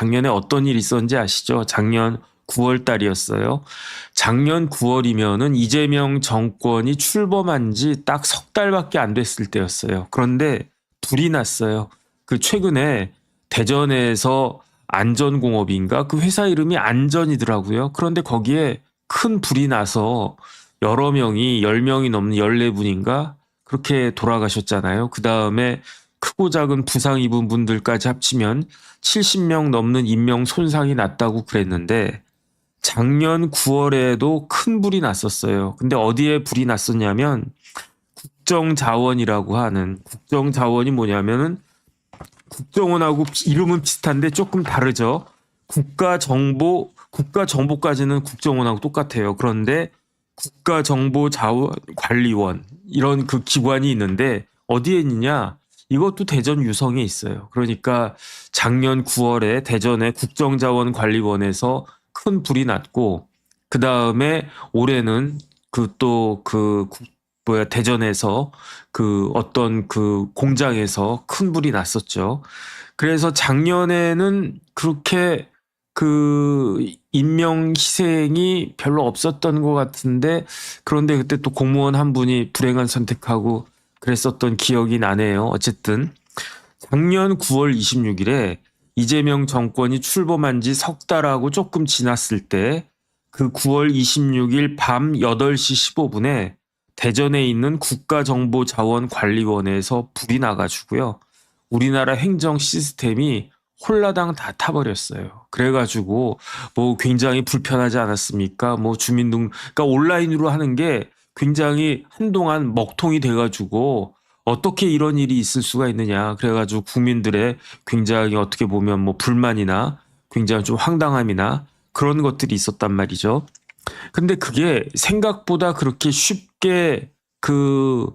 작년에 어떤 일이 있었는지 아시죠? 작년 9월 달이었어요. 작년 9월이면은 이재명 정권이 출범한 지 딱 석 달밖에 안 됐을 때였어요. 그런데 불이 났어요. 그 최근에 대전에서 안전공업인가 그 회사 이름이 안전이더라고요. 그런데 거기에 큰 불이 나서 여러 명이 10명이 넘는 14분인가 그렇게 돌아가셨잖아요. 그 다음에 크고 작은 부상 입은 분들까지 합치면 70명 넘는 인명 손상이 났다고 그랬는데 작년 9월에도 큰 불이 났었어요. 근데 어디에 불이 났었냐면 국정자원이라고 하는 국정자원이 뭐냐면은 국정원하고 이름은 비슷한데 조금 다르죠. 국가정보까지는 국정원하고 똑같아요. 그런데 국가정보자원관리원 이런 그 기관이 있는데 어디에 있느냐? 이것도 대전 유성에 있어요. 그러니까 작년 9월에 대전의 국정자원관리원에서 큰 불이 났고 그 다음에 올해는 대전에서 그 어떤 그 공장에서 큰 불이 났었죠. 그래서 작년에는 그렇게 그 인명 희생이 별로 없었던 것 같은데 그런데 그때 또 공무원 한 분이 불행한 선택하고 그랬었던 기억이 나네요. 어쨌든 작년 9월 26일에 이재명 정권이 출범한 지 석 달하고 조금 지났을 때 그 9월 26일 밤 8시 15분에 대전에 있는 국가정보자원관리원에서 불이 나가지고요. 우리나라 행정 시스템이 홀라당 다 타버렸어요. 그래가지고 뭐 굉장히 불편하지 않았습니까? 뭐 그러니까 온라인으로 하는 게 굉장히 한동안 먹통이 돼가지고 어떻게 이런 일이 있을 수가 있느냐. 그래가지고 국민들의 굉장히 어떻게 보면 뭐 불만이나 굉장히 좀 황당함이나 그런 것들이 있었단 말이죠. 근데 그게 생각보다 그렇게 쉽게 그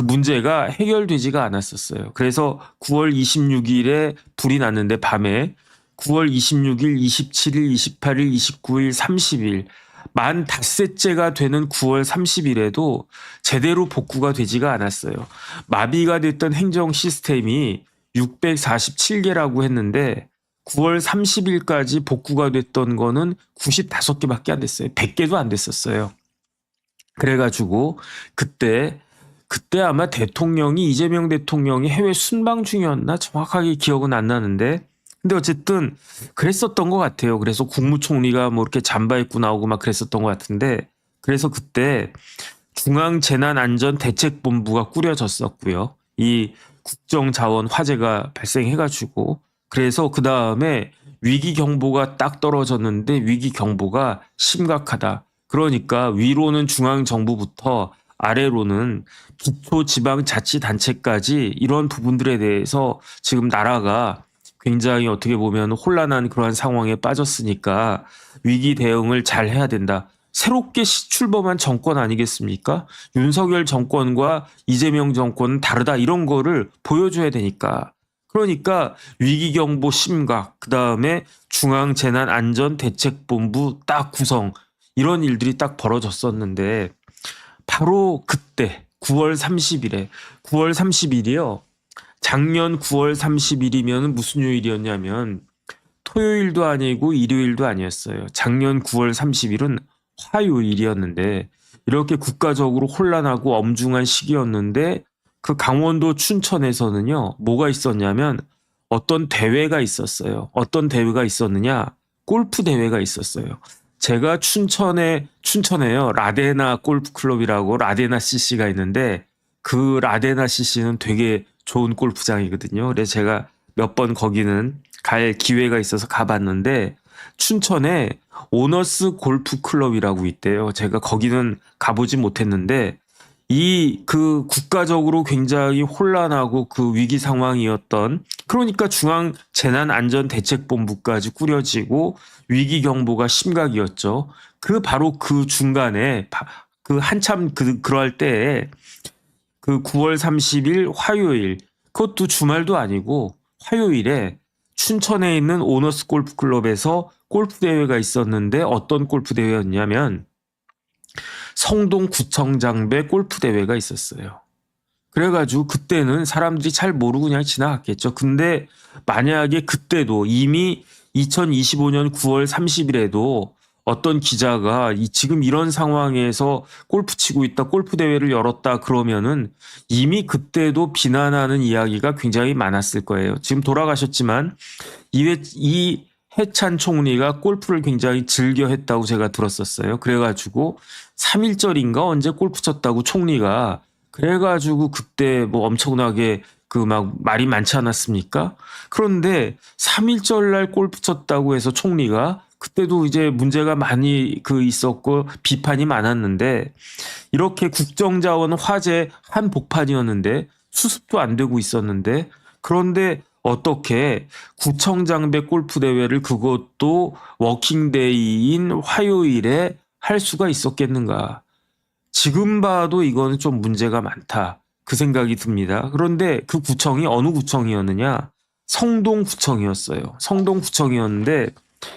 문제가 해결되지가 않았었어요. 그래서 9월 26일에 불이 났는데 밤에 9월 26일, 27일, 28일, 29일, 30일 만 닷새째가 되는 9월 30일에도 제대로 복구가 되지가 않았어요. 마비가 됐던 행정 시스템이 647개라고 했는데 9월 30일까지 복구가 됐던 거는 95개밖에 안 됐어요. 100개도 안 됐었어요. 그래가지고 그때 아마 이재명 대통령이 해외 순방 중이었나 정확하게 기억은 안 나는데 근데 어쨌든 그랬었던 것 같아요. 그래서 국무총리가 뭐 이렇게 잠바 입고 나오고 막 그랬었던 것 같은데 그래서 그때 중앙재난안전대책본부가 꾸려졌었고요. 이 국정자원 화재가 발생해가지고 그래서 그 다음에 위기 경보가 딱 떨어졌는데 위기 경보가 심각하다. 그러니까 위로는 중앙정부부터 아래로는 기초지방자치단체까지 이런 부분들에 대해서 지금 나라가 굉장히 어떻게 보면 혼란한 그러한 상황에 빠졌으니까 위기 대응을 잘 해야 된다. 새롭게 출범한 정권 아니겠습니까? 윤석열 정권과 이재명 정권은 다르다 이런 거를 보여줘야 되니까. 그러니까 위기경보 심각, 그다음에 중앙재난안전대책본부 딱 구성 이런 일들이 딱 벌어졌었는데 바로 그때 9월 30일이요. 작년 9월 30일이면 무슨 요일이었냐면 토요일도 아니고 일요일도 아니었어요. 작년 9월 30일은 화요일이었는데 이렇게 국가적으로 혼란하고 엄중한 시기였는데 그 강원도 춘천에서는요. 뭐가 있었냐면 어떤 대회가 있었어요. 어떤 대회가 있었느냐? 골프 대회가 있었어요. 제가 춘천에요. 라데나 골프클럽이라고 라데나 CC가 있는데 그 라데나 CC는 되게 좋은 골프장이거든요. 그래서 제가 몇 번 거기는 갈 기회가 있어서 가봤는데 춘천에 오너스 골프클럽이라고 있대요. 제가 거기는 가보지 못했는데 이 그 국가적으로 굉장히 혼란하고 그 위기 상황이었던 그러니까 중앙재난안전대책본부까지 꾸려지고 위기 경보가 심각이었죠. 바로 그 중간에 그 한참 그럴 때에 그 9월 30일 화요일 그것도 주말도 아니고 화요일에 춘천에 있는 오너스 골프클럽에서 골프 대회가 있었는데 어떤 골프 대회였냐면 성동구청장배 골프 대회가 있었어요. 그래가지고 그때는 사람들이 잘 모르고 그냥 지나갔겠죠. 근데 만약에 그때도 이미 2025년 9월 30일에도 어떤 기자가 지금 이런 상황에서 골프 치고 있다, 골프 대회를 열었다 그러면은 이미 그때도 비난하는 이야기가 굉장히 많았을 거예요. 지금 돌아가셨지만 이 해찬 총리가 골프를 굉장히 즐겨 했다고 제가 들었었어요. 그래가지고 3.1절인가 언제 골프 쳤다고 총리가 그래가지고 그때 뭐 엄청나게 그 막 말이 많지 않았습니까? 그런데 3.1절 날 골프 쳤다고 해서 총리가 그때도 이제 문제가 많이 있었고 비판이 많았는데 이렇게 국정자원 화제 한복판이었는데 수습도 안 되고 있었는데 그런데 어떻게 구청장배 골프 대회를 그것도 워킹데이인 화요일에 할 수가 있었겠는가? 지금 봐도 이거는 좀 문제가 많다. 그 생각이 듭니다. 그런데 그 구청이 어느 구청이었느냐? 성동구청이었어요. 성동구청이었는데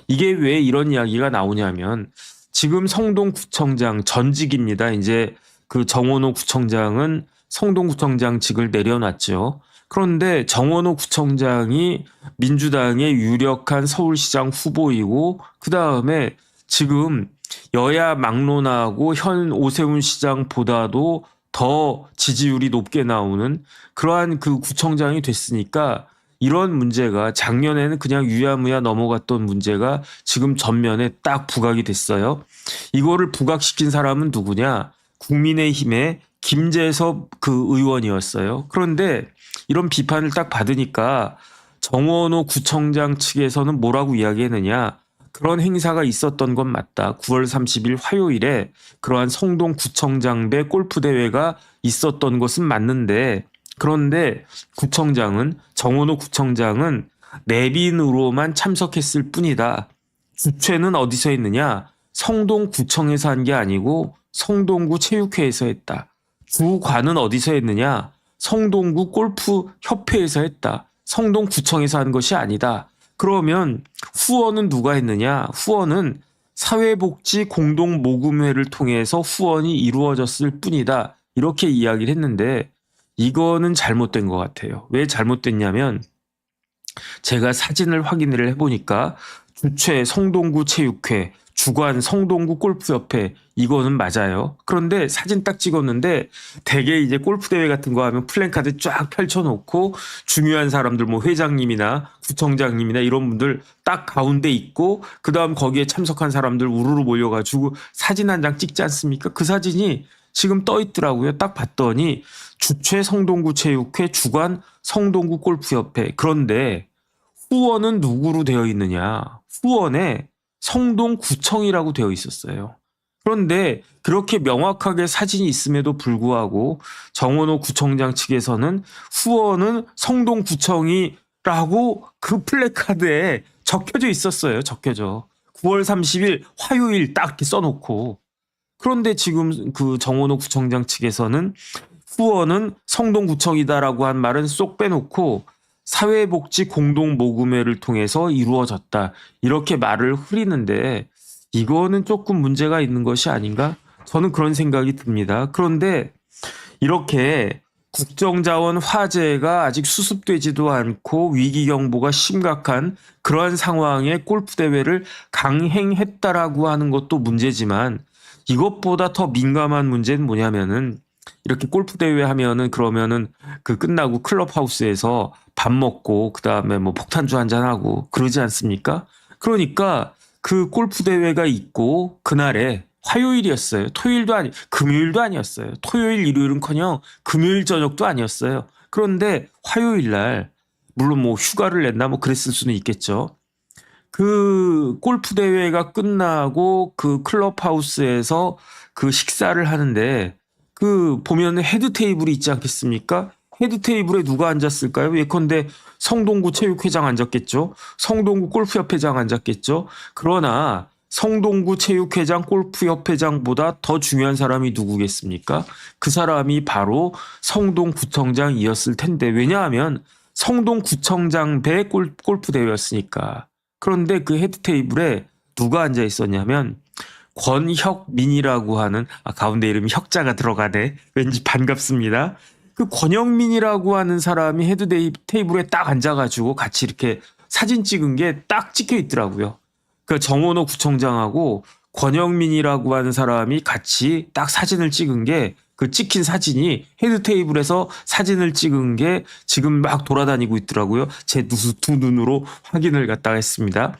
이게 왜 이런 이야기가 나오냐면 지금 성동구청장 전직입니다. 이제 그 정원호 구청장은 성동구청장직을 내려놨죠. 그런데 정원호 구청장이 민주당의 유력한 서울시장 후보이고 그 다음에 지금 여야 막론하고 현 오세훈 시장보다도 더 지지율이 높게 나오는 그러한 그 구청장이 됐으니까 이런 문제가 작년에는 그냥 유야무야 넘어갔던 문제가 지금 전면에 딱 부각이 됐어요. 이거를 부각시킨 사람은 누구냐? 국민의힘의 김재섭 그 의원이었어요. 그런데 이런 비판을 딱 받으니까 정원호 구청장 측에서는 뭐라고 이야기했느냐? 그런 행사가 있었던 건 맞다. 9월 30일 화요일에 그러한 성동구청장배 골프대회가 있었던 것은 맞는데 그런데 정원호 구청장은 내빈으로만 참석했을 뿐이다. 주최는 어디서 했느냐? 성동구청에서 한 게 아니고 성동구 체육회에서 했다. 주관은 어디서 했느냐? 성동구 골프협회에서 했다. 성동구청에서 한 것이 아니다. 그러면 후원은 누가 했느냐? 후원은 사회복지 공동모금회를 통해서 후원이 이루어졌을 뿐이다. 이렇게 이야기를 했는데 이거는 잘못된 것 같아요. 왜 잘못됐냐면 제가 사진을 확인을 해보니까 주최 성동구 체육회, 주관 성동구 골프협회 이거는 맞아요. 그런데 사진 딱 찍었는데 대개 이제 골프대회 같은 거 하면 플랜카드 쫙 펼쳐놓고 중요한 사람들 뭐 회장님이나 구청장님이나 이런 분들 딱 가운데 있고 그다음 거기에 참석한 사람들 우르르 몰려가지고 사진 한 장 찍지 않습니까? 그 사진이 지금 떠 있더라고요. 딱 봤더니 주최 성동구 체육회, 주관 성동구 골프협회. 그런데 후원은 누구로 되어 있느냐? 후원에 성동구청이라고 되어 있었어요. 그런데 그렇게 명확하게 사진이 있음에도 불구하고 정원호 구청장 측에서는 후원은 성동구청이라고 그 플래카드에 적혀져 있었어요. 적혀져. 9월 30일 화요일 딱 이렇게 써놓고. 그런데 지금 그 정원호 구청장 측에서는 후원은 성동구청이다라고 한 말은 쏙 빼놓고 사회복지 공동모금회를 통해서 이루어졌다. 이렇게 말을 흐리는데 이거는 조금 문제가 있는 것이 아닌가? 저는 그런 생각이 듭니다. 그런데 이렇게 국정자원 화제가 아직 수습되지도 않고 위기경보가 심각한 그러한 상황에 골프대회를 강행했다라고 하는 것도 문제지만 이것보다 더 민감한 문제는 뭐냐면은 이렇게 골프대회 하면은 그러면은 그 끝나고 클럽하우스에서 밥 먹고 그다음에 뭐 폭탄주 한잔하고 그러지 않습니까? 그러니까 그 골프대회가 있고 그날에 화요일이었어요. 토요일도 금요일도 아니었어요. 토요일, 일요일은커녕 금요일 저녁도 아니었어요. 그런데 화요일 날 물론 뭐 휴가를 냈나 뭐 그랬을 수는 있겠죠. 그 골프 대회가 끝나고 그 클럽하우스에서 그 식사를 하는데 그 보면 헤드 테이블이 있지 않겠습니까? 헤드 테이블에 누가 앉았을까요? 예컨대 성동구 체육회장 앉았겠죠. 성동구 골프협회장 앉았겠죠. 그러나 성동구 체육회장 골프협회장보다 더 중요한 사람이 누구겠습니까? 그 사람이 바로 성동구청장이었을 텐데 왜냐하면 성동구청장 배 골프 대회였으니까. 그런데 그 헤드 테이블에 누가 앉아 있었냐면 권혁민이라고 하는 가운데 이름이 혁자가 들어가네. 왠지 반갑습니다. 그 권영민이라고 하는 사람이 헤드 테이블에 딱 앉아가지고 같이 이렇게 사진 찍은 게 딱 찍혀 있더라고요. 그 정원호 구청장하고 권영민이라고 하는 사람이 같이 딱 사진을 찍은 게 그 찍힌 사진이 헤드 테이블에서 사진을 찍은 게 지금 막 돌아다니고 있더라고요. 제 두 눈으로 확인을 갖다가 했습니다.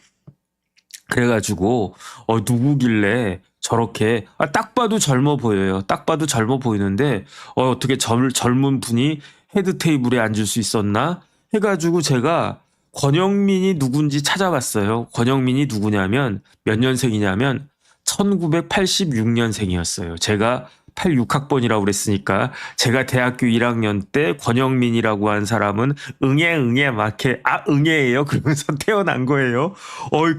그래가지고 누구길래 저렇게 딱 봐도 젊어 보여요. 딱 봐도 젊어 보이는데 어떻게 젊은 분이 헤드 테이블에 앉을 수 있었나 해가지고 제가 권영민이 누군지 찾아봤어요. 권영민이 누구냐면 몇 년생이냐면 1986년생이었어요. 제가 86학번이라고 그랬으니까 제가 대학교 1학년 때 권영민이라고 한 사람은 응애 막 이렇게 응애예요 그러면서 태어난 거예요.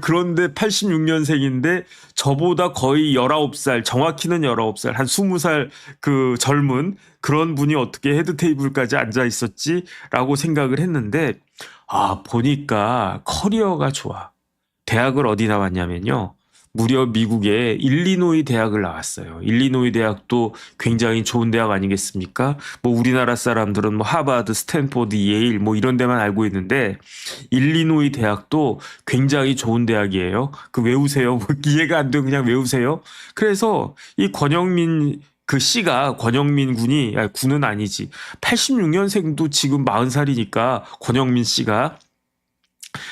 그런데 86년생인데 저보다 거의 19살 정확히는 19살 한 20살 그 젊은 그런 분이 어떻게 헤드 테이블까지 앉아 있었지라고 생각을 했는데 보니까 커리어가 좋아. 대학을 어디 나왔냐면요. 무려 미국의 일리노이 대학을 나왔어요. 일리노이 대학도 굉장히 좋은 대학 아니겠습니까? 뭐 우리나라 사람들은 뭐 하버드, 스탠포드, 예일 뭐 이런 데만 알고 있는데 일리노이 대학도 굉장히 좋은 대학이에요. 그 외우세요. 뭐 이해가 안 되면 그냥 외우세요. 그래서 이 권영민 권영민 군은 아니지. 86년생도 지금 40살이니까 권영민 씨가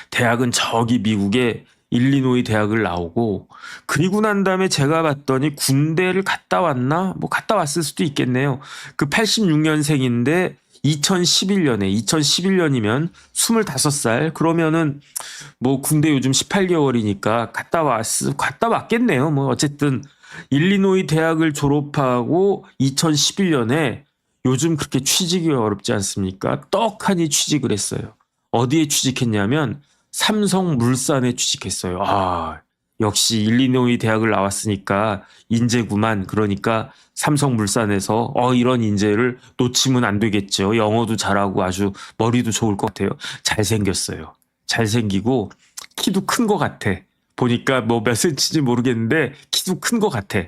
대학은 저기 미국의 일리노이 대학을 나오고 그리고 난 다음에 제가 봤더니 군대를 갔다 왔나? 뭐 갔다 왔을 수도 있겠네요. 그 86년생인데 2011년이면 25살 그러면은 뭐 군대 요즘 18개월이니까 갔다 왔겠네요. 뭐 어쨌든 일리노이 대학을 졸업하고 2011년에 요즘 그렇게 취직이 어렵지 않습니까? 떡하니 취직을 했어요. 어디에 취직했냐면 삼성물산에 취직했어요. 역시 일리노이 대학을 나왔으니까 인재구만. 그러니까 삼성물산에서 이런 인재를 놓치면 안 되겠죠. 영어도 잘하고 아주 머리도 좋을 것 같아요. 잘생겼어요. 잘생기고 키도 큰 것 같아. 보니까 뭐 몇 센치인지 모르겠는데 키도 큰 것 같아.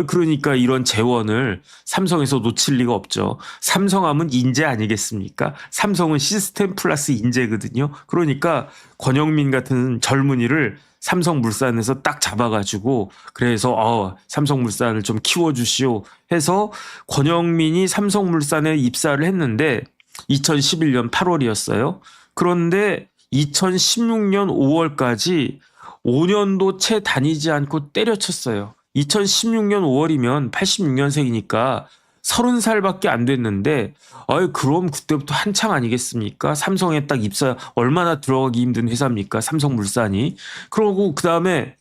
그러니까 이런 재원을 삼성에서 놓칠 리가 없죠. 삼성하면 인재 아니겠습니까? 삼성은 시스템 플러스 인재거든요. 그러니까 권영민 같은 젊은이를 삼성물산에서 딱 잡아가지고 그래서 삼성물산을 좀 키워주시오 해서 권영민이 삼성물산에 입사를 했는데 2011년 8월이었어요. 그런데 2016년 5월까지 5년도 채 다니지 않고 때려쳤어요. 2016년 5월이면 86년생이니까 30살밖에 안 됐는데 그럼 그때부터 한창 아니겠습니까? 삼성에 딱 입사 얼마나 들어가기 힘든 회사입니까? 삼성물산이. 그러고 그다음에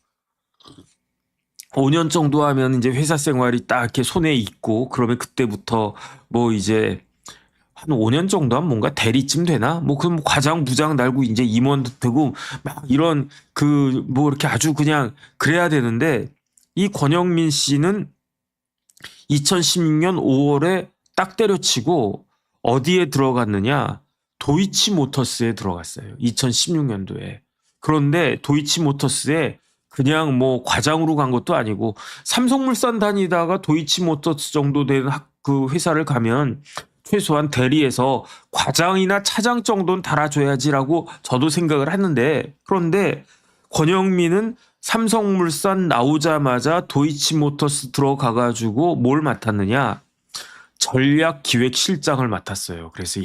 5년 정도 하면 이제 회사 생활이 딱 이렇게 손에 있고 그러면 그때부터 뭐 이제 한 5년 정도 하면 뭔가 대리쯤 되나? 뭐 그럼 과장 부장 달고 이제 임원도 되고 막 이런 뭐 이렇게 아주 그냥 그래야 되는데 이 권영민 씨는 2016년 5월에 딱 때려치고 어디에 들어갔느냐? 도이치모터스에 들어갔어요. 2016년도에. 그런데 도이치모터스에 그냥 뭐 과장으로 간 것도 아니고 삼성물산 다니다가 도이치모터스 정도 되는 그 회사를 가면 최소한 대리에서 과장이나 차장 정도는 달아줘야지라고 저도 생각을 하는데 그런데 권영민은 삼성물산 나오자마자 도이치모터스 들어가가지고 뭘 맡았느냐? 전략기획실장을 맡았어요. 그래서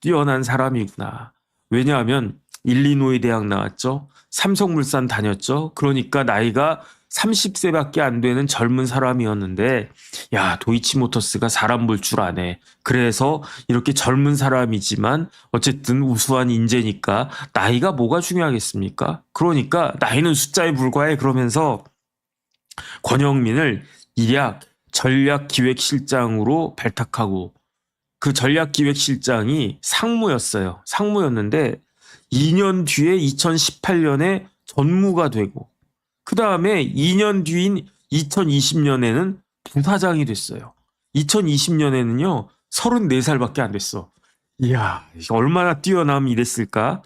뛰어난 사람이구나. 왜냐하면 일리노이 대학 나왔죠. 삼성물산 다녔죠. 그러니까 나이가 30세밖에 안 되는 젊은 사람이었는데 도이치모터스가 사람 볼 줄 아네. 그래서 이렇게 젊은 사람이지만 어쨌든 우수한 인재니까 나이가 뭐가 중요하겠습니까? 그러니까 나이는 숫자에 불과해. 그러면서 권영민을 일약 전략기획실장으로 발탁하고 그 전략기획실장이 상무였어요. 상무였는데 2년 뒤에 2018년에 전무가 되고 그 다음에 2년 뒤인 2020년에는 부사장이 됐어요. 2020년에는요 34살밖에 안 됐어. 이야 얼마나 뛰어남이 이랬을까.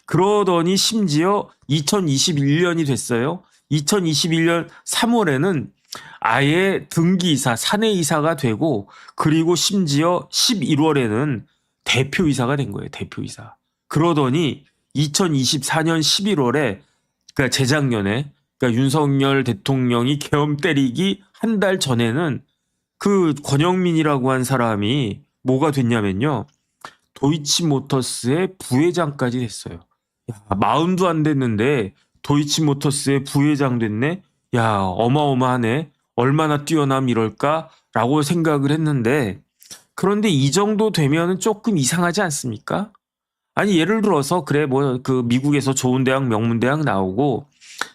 그러더니 심지어 2021년이 됐어요. 2021년 3월에는 아예 등기이사, 사내이사가 되고 그리고 심지어 11월에는 대표이사가 된 거예요. 대표이사. 그러더니 2024년 11월에 그러니까 재작년에 그러니까 윤석열 대통령이 계엄 때리기 한 달 전에는 그 권영민이라고 한 사람이 뭐가 됐냐면요. 도이치모터스의 부회장까지 됐어요. 야, 마흔도 안 됐는데 도이치모터스의 부회장 됐네? 야, 어마어마하네. 얼마나 뛰어남 이럴까라고 생각을 했는데 그런데 이 정도 되면은 조금 이상하지 않습니까? 아니 예를 들어서 그래 뭐 그 미국에서 좋은 대학 명문대학 나오고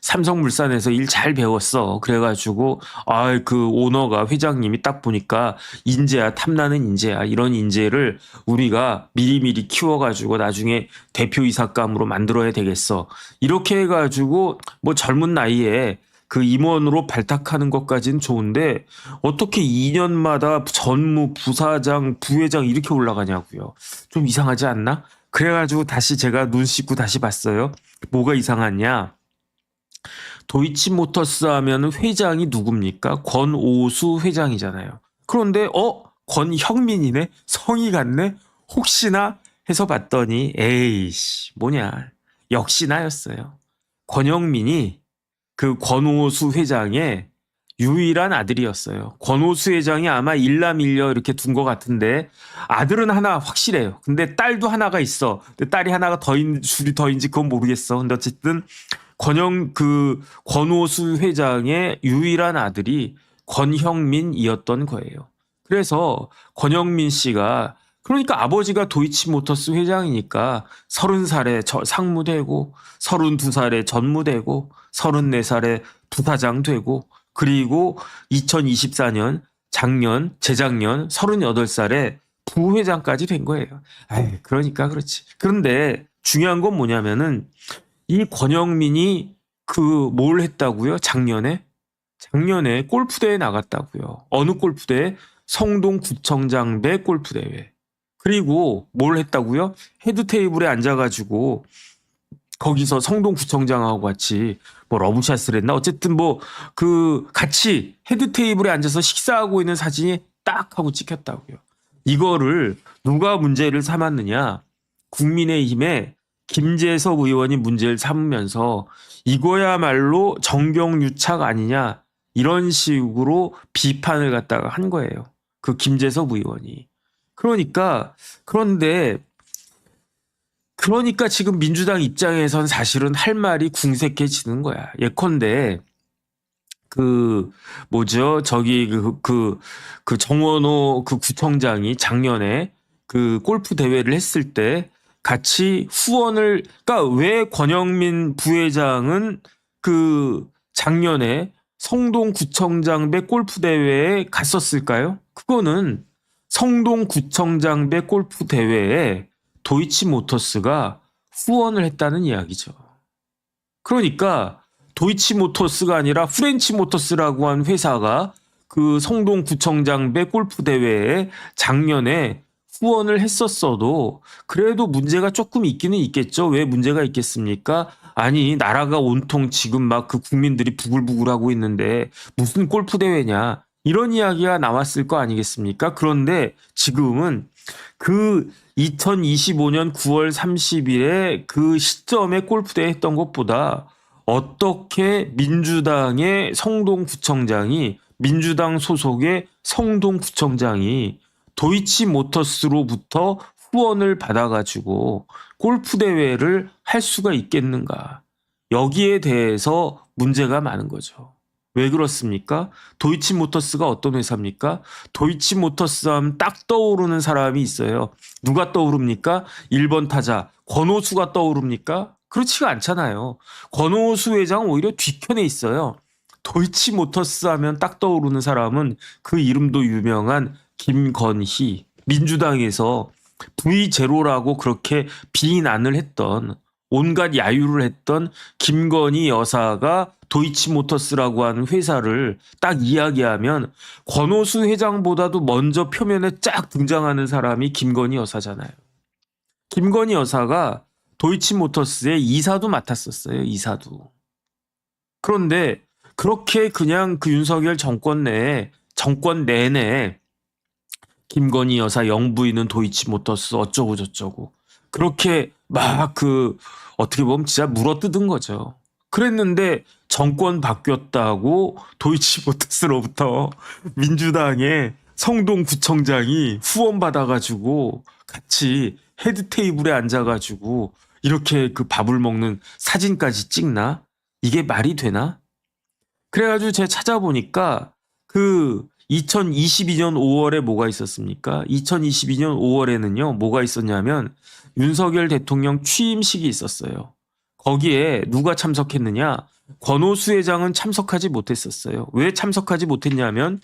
삼성물산에서 일 잘 배웠어. 그래가지고 아 그 오너가 회장님이 딱 보니까 인재야 탐나는 인재야 이런 인재를 우리가 미리미리 키워가지고 나중에 대표이사감으로 만들어야 되겠어. 이렇게 해가지고 뭐 젊은 나이에 그 임원으로 발탁하는 것까지는 좋은데 어떻게 2년마다 전무, 부사장, 부회장 이렇게 올라가냐고요. 좀 이상하지 않나? 그래가지고 다시 제가 눈 씻고 다시 봤어요. 뭐가 이상하냐? 도이치모터스 하면 회장이 누굽니까? 권오수 회장이잖아요. 그런데 권형민이네? 성이 같네? 혹시나 해서 봤더니 에이씨 뭐냐 역시나였어요. 권형민이 그 권오수 회장의 유일한 아들이었어요. 권오수 회장이 아마 일남일녀 이렇게 둔 것 같은데 아들은 하나 확실해요. 근데 딸도 하나가 있어. 근데 딸이 하나가 둘이 더인지 그건 모르겠어. 근데 어쨌든 권오수 회장의 유일한 아들이 권형민이었던 거예요. 그래서 권형민 씨가 그러니까 아버지가 도이치모터스 회장이니까 30살에 상무되고 32살에 전무되고 34살에 부사장 되고 그리고 2024년 재작년 38살에 부회장까지 된 거예요. 아이, 그러니까 그렇지. 그런데 중요한 건 뭐냐면은 이 권영민이 뭘 했다고요? 작년에 골프대회 나갔다고요. 어느 골프대회? 성동구청장 배 골프대회. 그리고 뭘 했다고요? 헤드 테이블에 앉아가지고 거기서 성동구청장하고 같이 뭐 러브샷을 했나? 어쨌든 뭐 같이 헤드 테이블에 앉아서 식사하고 있는 사진이 딱 하고 찍혔다고요. 이거를 누가 문제를 삼았느냐? 국민의힘의 김재섭 의원이 문제를 삼으면서 이거야말로 정경유착 아니냐 이런 식으로 비판을 갖다가 한 거예요. 그 김재섭 의원이. 그런데 지금 민주당 입장에선 사실은 할 말이 궁색해지는 거야. 예컨대 정원호 그 구청장이 작년에 그 골프 대회를 했을 때 같이 그러니까 왜 권영민 부회장은 그 작년에 성동구청장배 골프 대회에 갔었을까요? 그거는 성동구청장배 골프 대회에 도이치모터스가 후원을 했다는 이야기죠. 그러니까 도이치모터스가 아니라 프렌치모터스라고 한 회사가 그 성동구청장배 골프 대회에 작년에 후원을 했었어도 그래도 문제가 조금 있기는 있겠죠. 왜 문제가 있겠습니까? 아니 나라가 온통 지금 막 그 국민들이 부글부글하고 있는데 무슨 골프 대회냐 이런 이야기가 나왔을 거 아니겠습니까? 그런데 지금은 그 2025년 9월 30일에 그 시점에 골프 대회 했던 것보다 어떻게 민주당의 성동구청장이 민주당 소속의 성동구청장이 도이치모터스로부터 후원을 받아가지고 골프 대회를 할 수가 있겠는가? 여기에 대해서 문제가 많은 거죠. 왜 그렇습니까? 도이치모터스가 어떤 회사입니까? 도이치모터스 하면 딱 떠오르는 사람이 있어요. 누가 떠오릅니까? 1번 타자 권오수가 떠오릅니까? 그렇지가 않잖아요. 권오수 회장 오히려 뒤편에 있어요. 도이치모터스 하면 딱 떠오르는 사람은 그 이름도 유명한 김건희, 민주당에서 V0라고 그렇게 비난을 했던 온갖 야유를 했던 김건희 여사가 도이치모터스라고 하는 회사를 딱 이야기하면 권오수 회장보다도 먼저 표면에 쫙 등장하는 사람이 김건희 여사잖아요. 김건희 여사가 도이치모터스의 이사도 맡았었어요. 이사도. 그런데 그렇게 그냥 그 윤석열 정권 내에 정권 내내 김건희 여사 영부인은 도이치모터스 어쩌고 저쩌고 그렇게 막 그 어떻게 보면 진짜 물어뜯은 거죠. 그랬는데 정권 바뀌었다고 도이치모터스로부터 민주당의 성동구청장이 후원 받아가지고 같이 헤드 테이블에 앉아가지고 이렇게 그 밥을 먹는 사진까지 찍나? 이게 말이 되나? 그래가지고 제가 찾아보니까 그 2022년 5월에 뭐가 있었습니까? 2022년 5월에는요, 뭐가 있었냐면 윤석열 대통령 취임식이 있었어요. 거기에 누가 참석했느냐? 권오수 회장은 참석하지 못했었어요. 왜 참석하지 못했냐면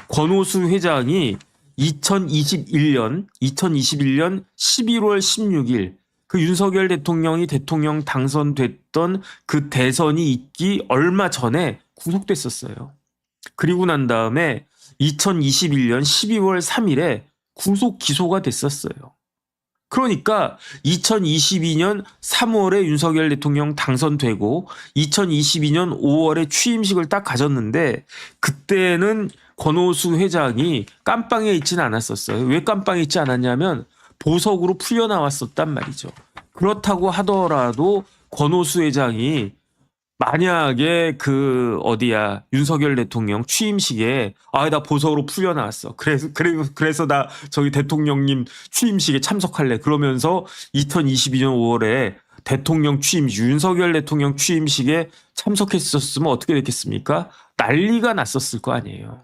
권오수 회장이 2021년 11월 16일 그 윤석열 대통령이 대통령 당선됐던 그 대선이 있기 얼마 전에 구속됐었어요. 그리고 난 다음에 2021년 12월 3일에 구속 기소가 됐었어요. 그러니까 2022년 3월에 윤석열 대통령 당선되고 2022년 5월에 취임식을 딱 가졌는데 그때는 권오수 회장이 깜빵에 있지는 않았었어요. 왜 깜빵에 있지 않았냐면 보석으로 풀려나왔었단 말이죠. 그렇다고 하더라도 권오수 회장이 만약에 그 어디야 윤석열 대통령 취임식에 나 보석으로 풀려나왔어. 그래서 나 저기 대통령님 취임식에 참석할래. 그러면서 2022년 5월에 대통령 취임식 윤석열 대통령 취임식에 참석했었으면 어떻게 됐겠습니까? 난리가 났었을 거 아니에요.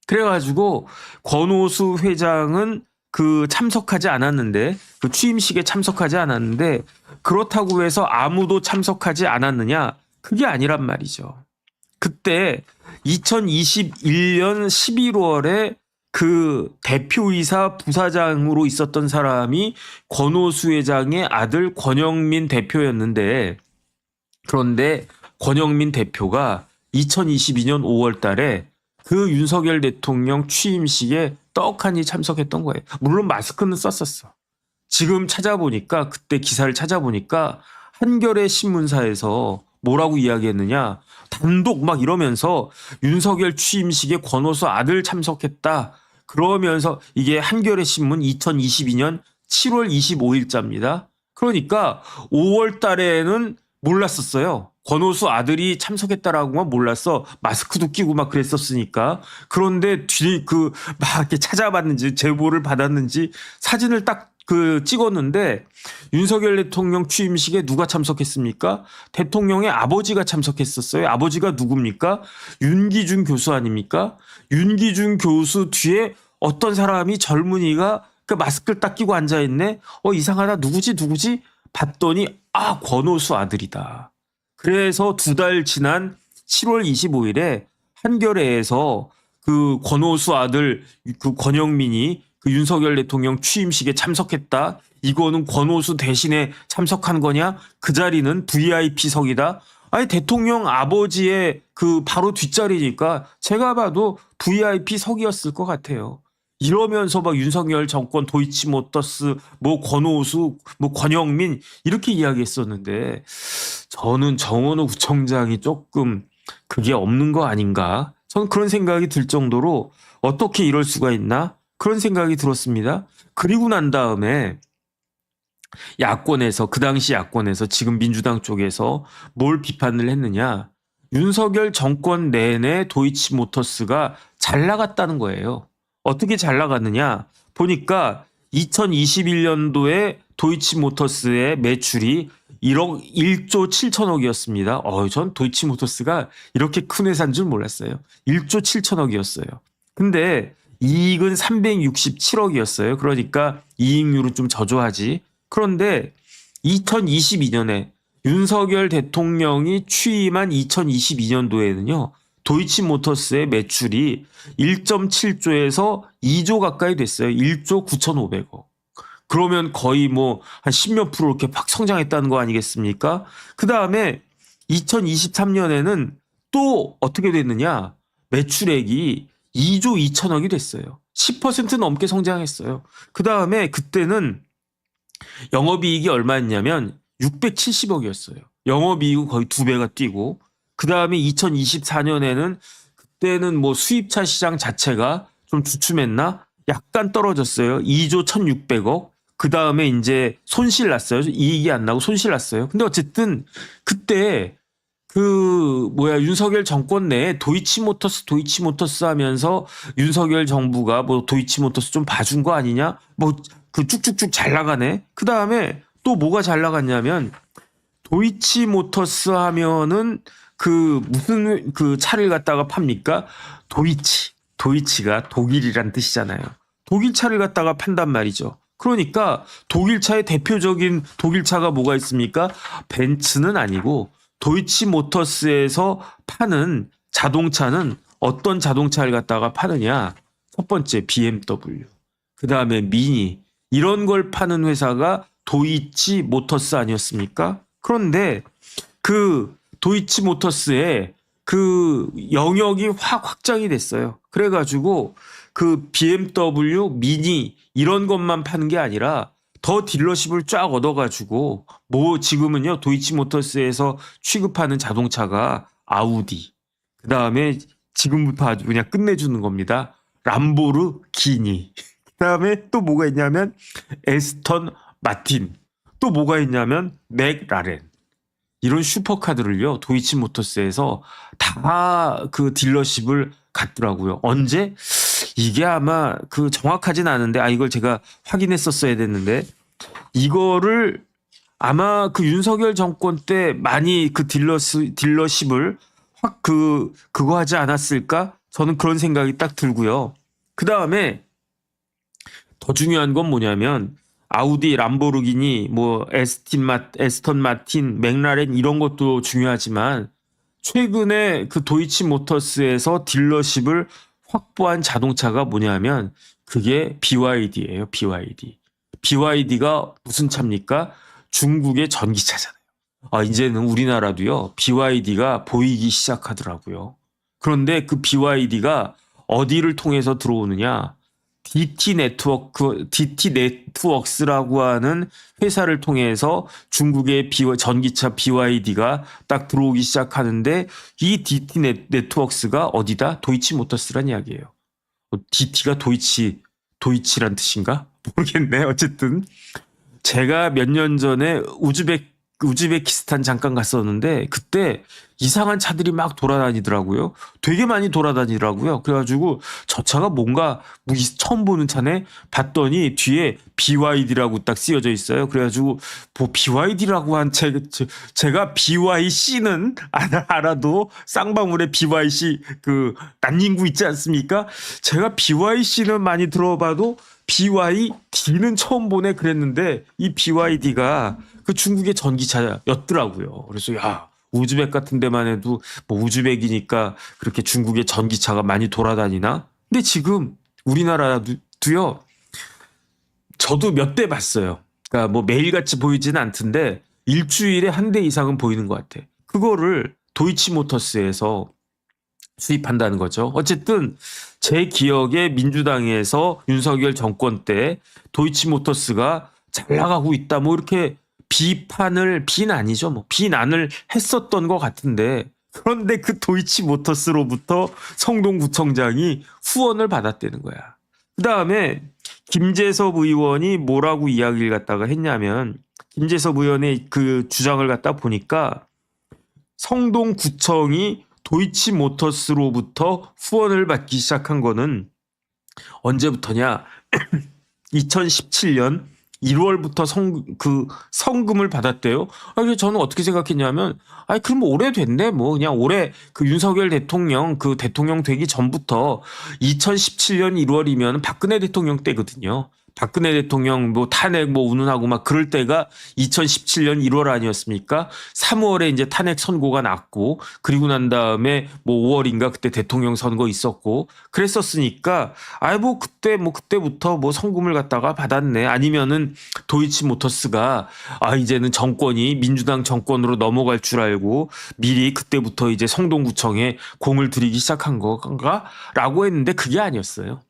그래가지고 권오수 회장은 그 참석하지 않았는데 그 취임식에 참석하지 않았는데 그렇다고 해서 아무도 참석하지 않았느냐? 그게 아니란 말이죠. 그때 2021년 11월에 그 대표이사 부사장으로 있었던 사람이 권오수 회장의 아들 권영민 대표였는데 그런데 권영민 대표가 2022년 5월 달에 그 윤석열 대통령 취임식에 떡하니 참석했던 거예요. 물론 마스크는 썼었어. 지금 찾아보니까 그때 기사를 찾아보니까 한겨레 신문사에서 뭐라고 이야기했느냐. 단독 막 이러면서 윤석열 취임식에 권오수 아들 참석했다. 그러면서 이게 한겨레 신문 2022년 7월 25일자입니다. 그러니까 5월 달에는 몰랐었어요. 권오수 아들이 참석했다라고만 몰랐어. 마스크도 끼고 막 그랬었으니까. 그런데 뒤 막 이렇게 찾아봤는지 제보를 받았는지 사진을 딱 찍었는데 윤석열 대통령 취임식에 누가 참석했습니까? 대통령의 아버지가 참석했었어요. 아버지가 누굽니까? 윤기준 교수 아닙니까? 윤기준 교수 뒤에 어떤 사람이 젊은이가 그 마스크를 딱 끼고 앉아있네. 이상하다. 누구지? 봤더니 권오수 아들이다. 그래서 2달 지난 7월 25일에 한겨레에서 그 권오수 아들 그 권영민이 그 윤석열 대통령 취임식에 참석했다. 이거는 권오수 대신에 참석한 거냐? 그 자리는 VIP석이다. 아니 대통령 아버지의 그 바로 뒷자리니까 제가 봐도 VIP석이었을 것 같아요. 이러면서 막 윤석열 정권 도이치모터스 뭐 권오수 뭐 권영민 이렇게 이야기했었는데 저는 정원호 구청장이 조금 그게 없는 거 아닌가? 저는 그런 생각이 들 정도로 어떻게 이럴 수가 있나? 그런 생각이 들었습니다. 그리고 난 다음에 야권에서 그 당시 야권에서 지금 민주당 쪽에서 뭘 비판을 했느냐. 윤석열 정권 내내 도이치모터스가 잘 나갔다는 거예요. 어떻게 잘 나갔느냐. 보니까 2021년도에 도이치모터스의 매출이 1조 7천억이었습니다. 전 도이치모터스가 이렇게 큰 회사인 줄 몰랐어요. 1조 7천억이었어요. 근데 이익은 367억이었어요. 그러니까 이익률은 좀 저조하지. 그런데 2022년에 윤석열 대통령이 취임한 2022년도에는요. 도이치모터스의 매출이 1.7조에서 2조 가까이 됐어요. 1조 9,500억. 그러면 거의 뭐 한 10몇 프로 이렇게 팍 성장했다는 거 아니겠습니까? 그 다음에 2023년에는 또 어떻게 됐느냐. 매출액이 2조 2천억이 됐어요. 10% 넘게 성장했어요. 그 다음에 그때는 영업이익이 얼마였냐면 670억이었어요. 영업이익은 거의 2배가 뛰고 그다음에 2024년에는 그때는 뭐 수입차 시장 자체가 좀 주춤했나? 약간 떨어졌어요. 2조 1,600억. 그다음에 이제 손실 났어요. 이익이 안 나고 손실 났어요. 근데 어쨌든 그때 윤석열 정권 내에 도이치모터스 하면서 윤석열 정부가 뭐 도이치모터스 좀 봐준 거 아니냐? 뭐 그 쭉쭉쭉 잘 나가네. 그 다음에 또 뭐가 잘 나갔냐면 도이치모터스 하면은 무슨 차를 갖다가 팝니까? 도이치가 독일이란 뜻이잖아요. 독일 차를 갖다가 판단 말이죠. 그러니까 독일차의 대표적인 독일차가 뭐가 있습니까? 벤츠는 아니고 도이치모터스에서 파는 자동차는 어떤 자동차를 갖다가 파느냐? 첫 번째 BMW, 그 다음에 미니 이런 걸 파는 회사가 도이치모터스 아니었습니까? 그런데 그 도이치모터스의 그 영역이 확 확장이 됐어요. 그래가지고 그 BMW, 미니 이런 것만 파는 게 아니라 더 딜러십을 쫙 얻어가지고 뭐 지금은요 도이치모터스에서 취급하는 자동차가 아우디, 그 다음에 지금부터 아주 그냥 끝내주는 겁니다. 람보르기니, 그 다음에 또 뭐가 있냐면 에스턴 마틴, 또 뭐가 있냐면 맥라렌. 이런 슈퍼카들을요 도이치모터스에서 다 그 딜러십을 갖더라고요. 언제? 이게 아마 정확하진 않은데 이걸 제가 확인했었어야 됐는데 이거를 아마 윤석열 정권 때 많이 딜러십을 확 그거 하지 않았을까? 저는 그런 생각이 딱 들고요. 그 다음에 더 중요한 건 뭐냐면 아우디, 람보르기니, 뭐 에스턴 마틴, 맥라렌 이런 것도 중요하지만 최근에 도이치모터스에서 딜러십을 확보한 자동차가 뭐냐면 그게 BYD예요. BYD. BYD가 무슨 차입니까? 중국의 전기차잖아요. 이제는 우리나라도요. BYD가 보이기 시작하더라고요. 그런데 그 BYD가 어디를 통해서 들어오느냐? DT 네트워크스라고 하는 회사를 통해서 중국의 전기차 BYD가 딱 들어오기 시작하는데 이 DT 네트워크스가 어디다? 도이치모터스란 이야기예요. DT가 도이치란 뜻인가? 모르겠네. 어쨌든 제가 몇 년 전에 우즈베키스탄 잠깐 갔었는데 그때 이상한 차들이 막 돌아다니더라고요. 되게 많이 돌아다니더라고요. 그래가지고 저 차가 뭔가 처음 보는 차네 봤더니 뒤에 BYD라고 딱 쓰여져 있어요. 그래가지고 뭐 BYD라고 한 제가 BYC는 알아도 쌍방울에 BYC 난닝구 있지 않습니까? 제가 BYC는 많이 들어봐도 BYD는 처음 보네 그랬는데 이 BYD가 중국의 전기차였더라고요. 그래서 우즈벡 같은 데만 해도 뭐 우즈벡이니까 그렇게 중국의 전기차가 많이 돌아다니나? 근데 지금 우리나라도요. 저도 몇 대 봤어요. 그러니까 뭐 매일같이 보이지는 않던데 일주일에 한 대 이상은 보이는 것 같아. 그거를 도이치모터스에서 수입한다는 거죠. 어쨌든 제 기억에 민주당에서 윤석열 정권 때 도이치모터스가 잘 나가고 있다 뭐 이렇게 비난이죠. 뭐 비난을 했었던 것 같은데 그런데 도이치모터스로부터 성동구청장이 후원을 받았다는 거야. 그 다음에 김재섭 의원이 뭐라고 이야기를 갖다가 했냐면 김재섭 의원의 주장을 갖다 보니까 성동구청이 도이치모터스로부터 후원을 받기 시작한 거는 언제부터냐? 2017년 1월부터 성금을 받았대요. 그래서 저는 어떻게 생각했냐면, 그럼 오래됐네. 뭐, 그냥 올해 윤석열 대통령, 대통령 되기 전부터 2017년 1월이면 박근혜 대통령 때거든요. 박근혜 대통령 뭐 탄핵 뭐 운운하고 막 그럴 때가 2017년 1월 아니었습니까? 3월에 이제 탄핵 선고가 났고 그리고 난 다음에 뭐 5월인가 그때 대통령 선거 있었고 그랬었으니까 그때부터 뭐 성금을 갖다가 받았네. 아니면은 도이치모터스가 이제는 정권이 민주당 정권으로 넘어갈 줄 알고 미리 그때부터 이제 성동구청에 공을 들이기 시작한 건가라고 했는데 그게 아니었어요.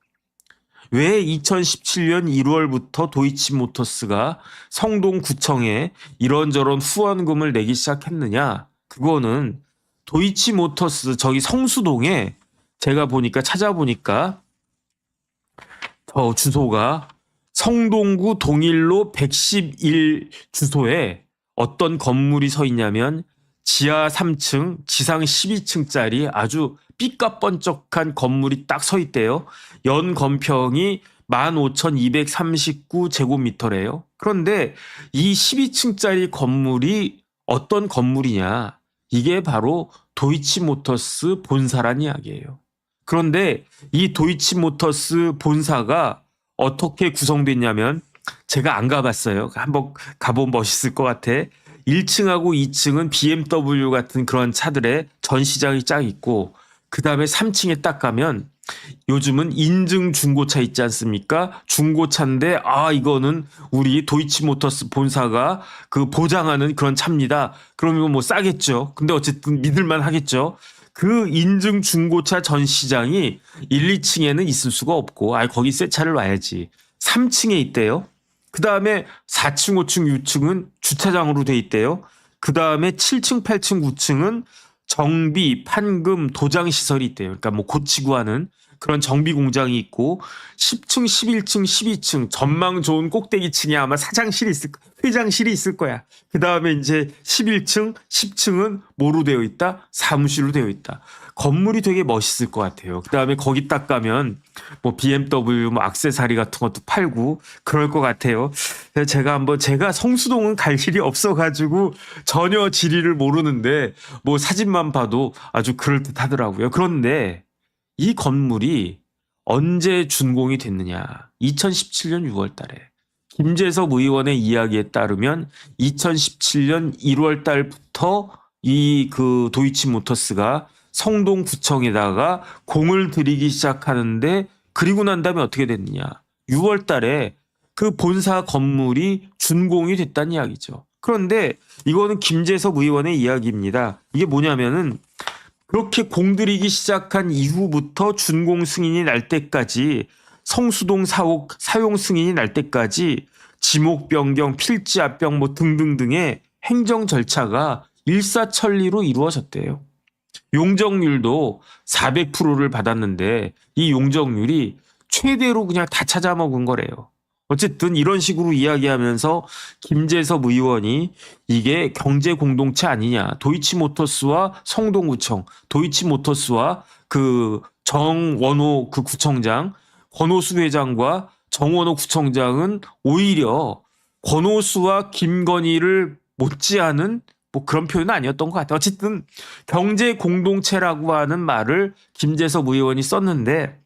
왜 2017년 1월부터 도이치모터스가 성동구청에 이런저런 후원금을 내기 시작했느냐? 그거는 도이치모터스 저기 성수동에 제가 보니까 찾아보니까 주소가 성동구 동일로 111 주소에 어떤 건물이 서 있냐면 지하 3층, 지상 12층짜리 아주 삐까뻔쩍한 건물이 딱 서 있대요. 연 건평이 15,239제곱미터래요. 그런데 이 12층짜리 건물이 어떤 건물이냐? 이게 바로 도이치모터스 본사란 이야기예요. 그런데 이 도이치모터스 본사가 어떻게 구성됐냐면 제가 안 가봤어요. 한번 가보면 멋있을 것 같아. 1층하고 2층은 BMW 같은 그런 차들의 전시장이 쫙 있고 그 다음에 3층에 딱 가면 요즘은 인증 중고차 있지 않습니까? 중고차인데 이거는 우리 도이치모터스 본사가 그 보장하는 그런 차입니다. 그러면 뭐 싸겠죠. 근데 어쨌든 믿을만 하겠죠. 그 인증 중고차 전시장이 1, 2층에는 있을 수가 없고 거기 새 차를 놔야지. 3층에 있대요. 그 다음에 4층, 5층, 6층은 주차장으로 돼 있대요. 그 다음에 7층, 8층, 9층은 정비, 판금, 도장 시설이 있대요. 그러니까 뭐 고치고 하는 그런 정비 공장이 있고 10층, 11층, 12층 전망 좋은 꼭대기층에 아마 회장실이 있을 거야. 그 다음에 이제 11층, 10층은 뭐로 되어 있다? 사무실로 되어 있다. 건물이 되게 멋있을 것 같아요. 그 다음에 거기 딱 가면 뭐 BMW, 뭐 액세서리 같은 것도 팔고 그럴 것 같아요. 제가 성수동은 갈 일이 없어가지고 전혀 지리를 모르는데 뭐 사진만 봐도 아주 그럴듯하더라고요. 그런데 이 건물이 언제 준공이 됐느냐? 2017년 6월 달에. 김재섭 의원의 이야기에 따르면 2017년 1월 달부터 이 도이치모터스가 성동구청에다가 공을 들이기 시작하는데 그리고 난 다음에 어떻게 됐느냐? 6월 달에 그 본사 건물이 준공이 됐다는 이야기죠. 그런데 이거는 김재섭 의원의 이야기입니다. 이게 뭐냐면은 그렇게 공들이기 시작한 이후부터 준공 승인이 날 때까지 성수동 사용 승인이 날 때까지 지목 변경, 필지 합병 뭐 등등등의 행정 절차가 일사천리로 이루어졌대요. 용적률도 400%를 받았는데 이 용적률이 최대로 그냥 다 찾아먹은 거래요. 어쨌든 이런 식으로 이야기하면서 김재섭 의원이 이게 경제 공동체 아니냐. 도이치모터스와 성동구청, 도이치모터스와 그 정원호 그 구청장, 권오수 회장과 정원호 구청장은 오히려 권오수와 김건희를 못지않은 뭐 그런 표현은 아니었던 것 같아요. 어쨌든 경제 공동체라고 하는 말을 김재섭 의원이 썼는데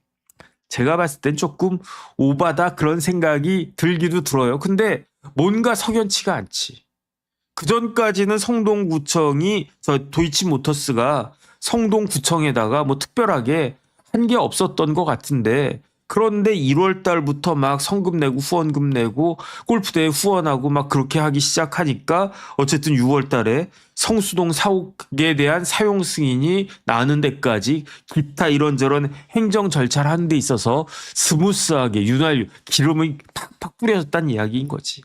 제가 봤을 땐 조금 오바다 그런 생각이 들기도 들어요. 근데 뭔가 석연치가 않지. 그전까지는 성동구청이 도이치모터스가 성동구청에다가 뭐 특별하게 한 게 없었던 것 같은데 그런데 1월 달부터 막 성금 내고 후원금 내고 골프대회 후원하고 막 그렇게 하기 시작하니까 어쨌든 6월 달에 성수동 사옥에 대한 사용 승인이 나는 데까지 기타 이런저런 행정 절차를 하는 데 있어서 스무스하게 기름이 팍팍 뿌려졌다는 이야기인 거지.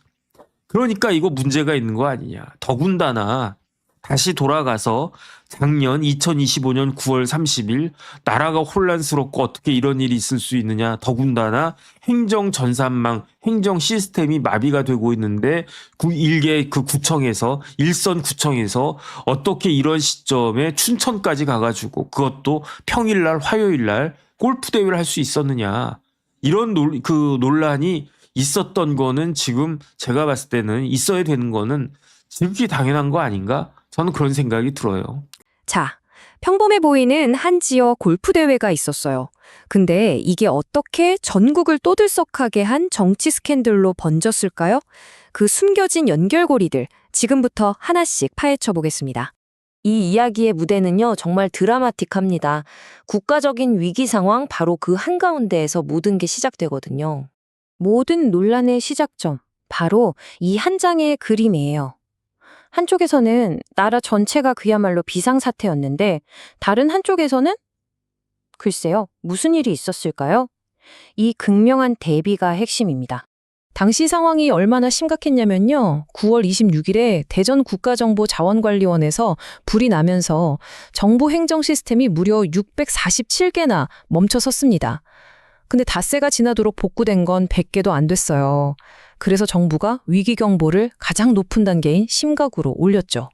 그러니까 이거 문제가 있는 거 아니냐. 더군다나 다시 돌아가서 작년 2025년 9월 30일 나라가 혼란스럽고 어떻게 이런 일이 있을 수 있느냐. 더군다나 행정 전산망, 행정 시스템이 마비가 되고 있는데 일선 구청에서 어떻게 이런 시점에 춘천까지 가가지고 그것도 평일날 화요일날 골프 대회를 할 수 있었느냐. 이런 논란이 있었던 거는 지금 제가 봤을 때는 있어야 되는 거는 지극히 당연한 거 아닌가? 저는 그런 생각이 들어요. 자, 평범해 보이는 한 지역 골프대회가 있었어요. 근데 이게 어떻게 전국을 떠들썩하게 한 정치 스캔들로 번졌을까요? 그 숨겨진 연결고리들 지금부터 하나씩 파헤쳐 보겠습니다. 이 이야기의 무대는요, 정말 드라마틱합니다. 국가적인 위기 상황 바로 그 한가운데에서 모든 게 시작되거든요. 모든 논란의 시작점, 바로 이 한 장의 그림이에요. 한쪽에서는 나라 전체가 그야말로 비상사태였는데 다른 한쪽에서는 글쎄요, 무슨 일이 있었을까요? 이 극명한 대비가 핵심입니다. 당시 상황이 얼마나 심각했냐면요. 9월 26일에 대전 국가정보자원관리원에서 불이 나면서 정부 행정 시스템이 무려 647개나 멈춰섰습니다. 근데 닷새가 지나도록 복구된 건 100개도 안 됐어요. 그래서 정부가 위기 경보를 가장 높은 단계인 심각으로 올렸죠.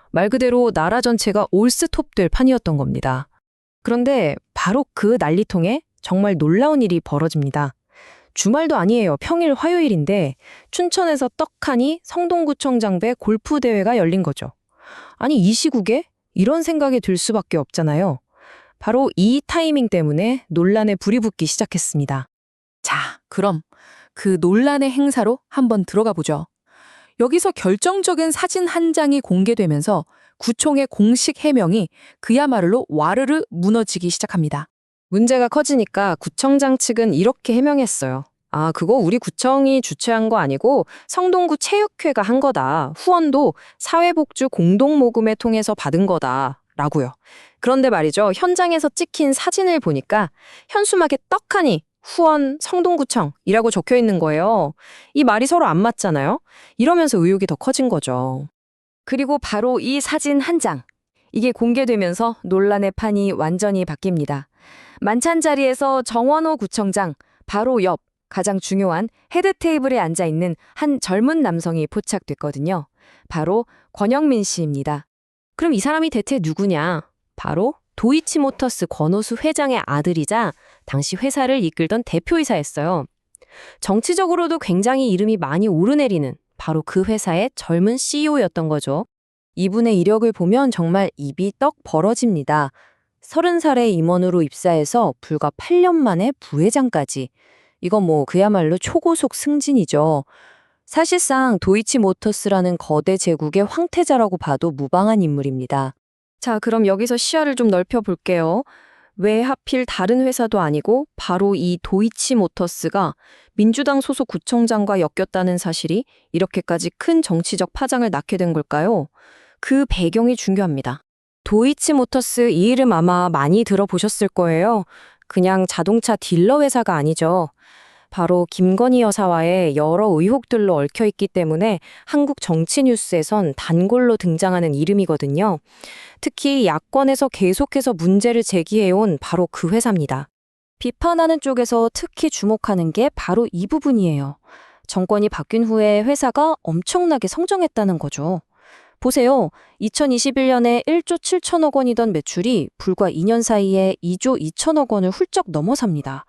말 그대로 나라 전체가 올스톱될 판이었던 겁니다. 그런데 바로 그 난리통에 정말 놀라운 일이 벌어집니다. 주말도 아니에요. 평일 화요일인데 춘천에서 떡하니 성동구청장배 골프 대회가 열린 거죠. 아니 이 시국에 이런 생각이 들 수밖에 없잖아요. 바로 이 타이밍 때문에 논란에 불이 붙기 시작했습니다. 자, 그럼 그 논란의 행사로 한번 들어가 보죠. 여기서 결정적인 사진 한 장이 공개되면서 구청의 공식 해명이 그야말로 와르르 무너지기 시작합니다. 문제가 커지니까 구청장 측은 이렇게 해명했어요. 아, 그거 우리 구청이 주최한 거 아니고 성동구 체육회가 한 거다. 후원도 사회복주 공동모금회 통해서 받은 거다. 라고요. 그런데 말이죠. 현장에서 찍힌 사진을 보니까 현수막에 떡하니 후원 성동구청이라고 적혀 있는 거예요. 이 말이 서로 안 맞잖아요. 이러면서 의혹이 더 커진 거죠. 그리고 바로 이 사진 한 장. 이게 공개되면서 논란의 판이 완전히 바뀝니다. 만찬 자리에서 정원호 구청장 바로 옆 가장 중요한 헤드 테이블에 앉아 있는 한 젊은 남성이 포착됐거든요. 바로 권영민 씨입니다. 그럼 이 사람이 대체 누구냐? 바로 도이치모터스 권오수 회장의 아들이자 당시 회사를 이끌던 대표이사였어요. 정치적으로도 굉장히 이름이 많이 오르내리는 바로 그 회사의 젊은 CEO였던 거죠. 이분의 이력을 보면 정말 입이 떡 벌어집니다. 30살의 임원으로 입사해서 불과 8년 만에 부회장까지. 이건 뭐 그야말로 초고속 승진이죠. 사실상 도이치모터스라는 거대 제국의 황태자라고 봐도 무방한 인물입니다. 자, 그럼 여기서 시야를 좀 넓혀볼게요. 왜 하필 다른 회사도 아니고 바로 이 도이치모터스가 민주당 소속 구청장과 엮였다는 사실이 이렇게까지 큰 정치적 파장을 낳게 된 걸까요? 그 배경이 중요합니다. 도이치모터스 이 이름 아마 많이 들어보셨을 거예요. 그냥 자동차 딜러 회사가 아니죠. 바로 김건희 여사와의 여러 의혹들로 얽혀있기 때문에 한국 정치 뉴스에선 단골로 등장하는 이름이거든요. 특히 야권에서 계속해서 문제를 제기해온 바로 그 회사입니다. 비판하는 쪽에서 특히 주목하는 게 바로 이 부분이에요. 정권이 바뀐 후에 회사가 엄청나게 성장했다는 거죠. 보세요. 2021년에 1조 7천억 원이던 매출이 불과 2년 사이에 2조 2천억 원을 훌쩍 넘어섭니다.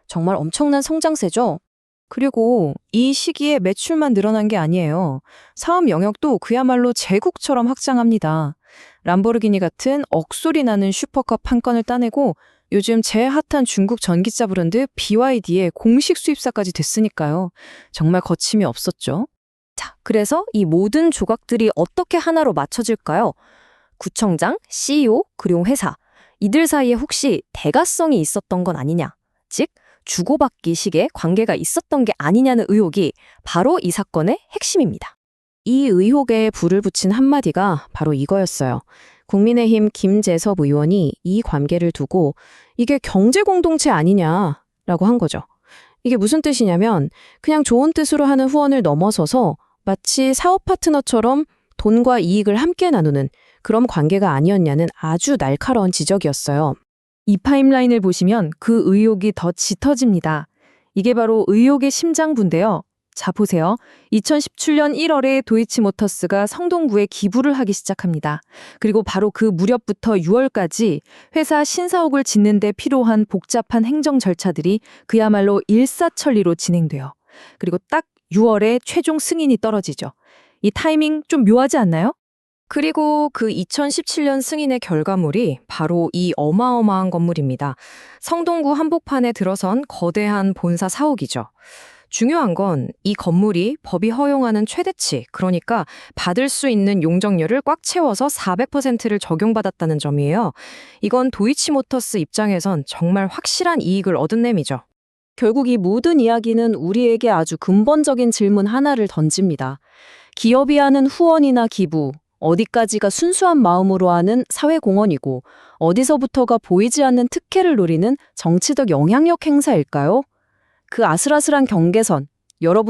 정말 엄청난 성장세죠? 그리고 이 시기에 매출만 늘어난 게 아니에요. 사업 영역도 그야말로 제국처럼 확장합니다. 람보르기니 같은 억소리 나는 슈퍼컵 한 건을 따내고 요즘 제일 핫한 중국 전기차 브랜드 BYD의 공식 수입사까지 됐으니까요. 정말 거침이 없었죠. 자, 그래서 이 모든 조각들이 어떻게 하나로 맞춰질까요? 구청장, CEO, 그리고 회사. 이들 사이에 혹시 대가성이 있었던 건 아니냐? 즉, 주고받기 식의 관계가 있었던 게 아니냐는 의혹이 바로 이 사건의 핵심입니다. 이 의혹에 불을 붙인 한마디가 바로 이거였어요. 국민의힘 김재섭 의원이 이 관계를 두고 이게 경제공동체 아니냐라고 한 거죠. 이게 무슨 뜻이냐면 그냥 좋은 뜻으로 하는 후원을 넘어서서 마치 사업 파트너처럼 돈과 이익을 함께 나누는 그런 관계가 아니었냐는 아주 날카로운 지적이었어요. 이 타임라인을 보시면 그 의혹이 더 짙어집니다. 이게 바로 의혹의 심장부인데요. 자, 보세요. 2017년 1월에 도이치모터스가 성동구에 기부를 하기 시작합니다. 그리고 바로 그 무렵부터 6월까지 회사 신사옥을 짓는 데 필요한 복잡한 행정 절차들이 그야말로 일사천리로 진행돼요. 그리고 딱 6월에 최종 승인이 떨어지죠. 이 타이밍 좀 묘하지 않나요? 그리고 그 2017년 승인의 결과물이 바로 이 어마어마한 건물입니다. 성동구 한복판에 들어선 거대한 본사 사옥이죠. 중요한 건 이 건물이 법이 허용하는 최대치, 그러니까 받을 수 있는 용적률을 꽉 채워서 400%를 적용받았다는 점이에요. 이건 도이치모터스 입장에선 정말 확실한 이익을 얻은 셈이죠. 결국 이 모든 이야기는 우리에게 아주 근본적인 질문 하나를 던집니다. 기업이 하는 후원이나 기부, 어디까지가 순수한 마음으로 하는 사회공헌이고 어디서부터가 보이지 않는 특혜를 노리는 정치적 영향력 행사일까요? 그 아슬아슬한 경계선, 여러분